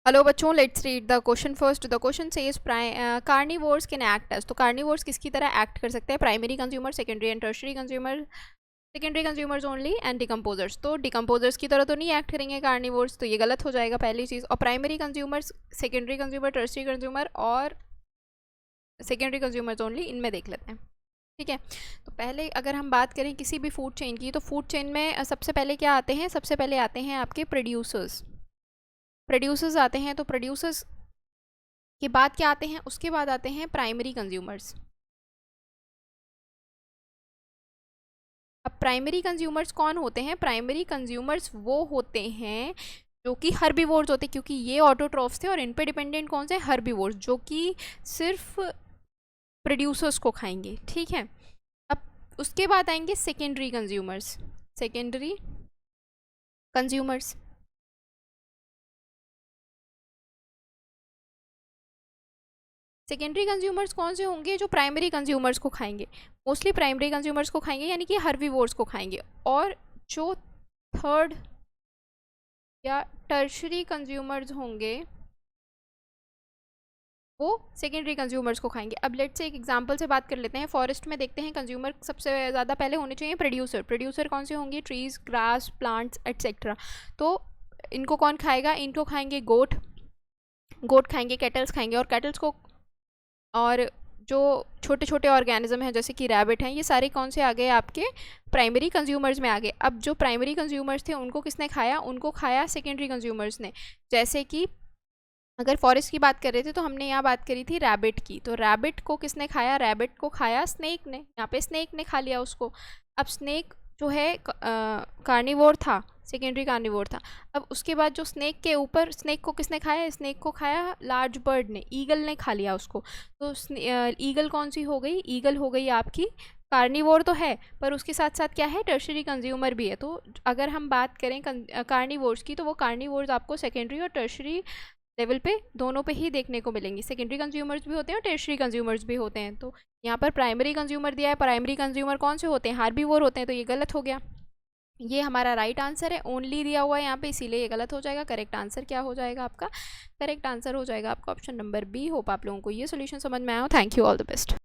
Hello बच्चों, let's read the question first. The question says carnivores can act as. तो carnivores किसकी तरह act कर सकते हैं? Primary consumer, secondary and tertiary consumer, secondary consumers only and decomposers. तो decomposers की तरह तो नहीं एक्ट करेंगे कार्निवोर्स, तो ये गलत हो जाएगा पहली चीज़। और primary consumers, secondary consumer, tertiary consumer और सेकेंडरी कंज्यूमर्स ओनली, इनमें देख लेते हैं। ठीक है, तो पहले अगर हम बात करें किसी भी फूड चेन की, तो फूड चेन में सबसे पहले क्या आते हैं? सबसे पहले आते हैं आपके प्रोड्यूसर्स आते हैं। तो प्रोड्यूसर्स के बाद क्या आते हैं? उसके बाद आते हैं प्राइमरी कंज्यूमर्स। अब प्राइमरी कंज्यूमर्स कौन होते हैं? प्राइमरी कंज्यूमर्स वो होते हैं जो कि हर्बीवोर्स होते हैं, क्योंकि ये ऑटोट्रॉफ्स थे और इन पे डिपेंडेंट कौन से? हर्बीवोर्स, जो कि सिर्फ प्रोड्यूसर्स को खाएंगे। ठीक है, अब उसके बाद आएंगे secondary consumers. Secondary consumers secondary consumers कौन से होंगे? जो प्राइमरी कंज्यूमर्स को खाएंगे, मोस्टली प्राइमरी कंज्यूमर्स को खाएंगे, यानी कि हर्बीवोर्स को खाएंगे। और जो थर्ड या टर्शरी कंज्यूमर्स होंगे वो सेकेंडरी कंज्यूमर्स को खाएंगे। अब लेट्स से एक एग्जांपल से बात कर लेते हैं। फॉरेस्ट में देखते हैं कंज्यूमर सबसे ज़्यादा पहले होने चाहिए प्रोड्यूसर कौन से होंगे? Trees, grass, plants etcetera. तो इनको कौन खाएगा? इनको खाएंगे गोट खाएंगे, कैटल्स खाएंगे। और कैटल्स को, और जो छोटे छोटे ऑर्गेनिज्म हैं जैसे कि रैबिट हैं, ये सारे कौन से आ गए? आपके प्राइमरी कंज्यूमर्स में आ गए। अब जो प्राइमरी कंज्यूमर्स थे उनको किसने खाया? उनको खाया सेकेंडरी कंज्यूमर्स ने। जैसे कि अगर फॉरेस्ट की बात कर रहे थे तो हमने यहाँ बात करी थी रैबिट की, तो रैबिट को किसने खाया? रैबिट को खाया स्नेक ने। यहाँ पे स्नेक ने खा लिया उसको। अब स्नेक जो है कार्निवोर था, सेकेंडरी कार्निवोर था। अब उसके बाद जो स्नेक के ऊपर, स्नेक को किसने खाया? स्नेक को खाया लार्ज बर्ड ने, ईगल ने खा लिया उसको। तो ईगल कौन सी हो गई? ईगल हो गई आपकी कार्निवोर तो है, पर उसके साथ साथ क्या है? टर्शरी कंज्यूमर भी है। तो अगर हम बात करें कार्निवोर्स की, तो वो कार्निवोर्स आपको सेकेंडरी और टर्शरी लेवल पे दोनों पे ही देखने को मिलेंगी। सेकेंडरी कंज्यूमर्स भी होते हैं और टर्शरी कंज्यूमर्स भी होते हैं। तो यहाँ पर प्राइमरी कंज्यूमर दिया है, प्राइमरी कंज्यूमर कौन से होते हैं? हार्बीवोर होते हैं, तो ये गलत हो गया। ये हमारा राइट आंसर है, ओनली दिया हुआ है यहाँ पे, इसीलिए ये गलत हो जाएगा। करेक्ट आंसर क्या हो जाएगा आपका? करेक्ट आंसर हो जाएगा आपका ऑप्शन नंबर बी। होप आप लोगों को ये सोल्यूशन समझ में आया हो। Thank you, all the best.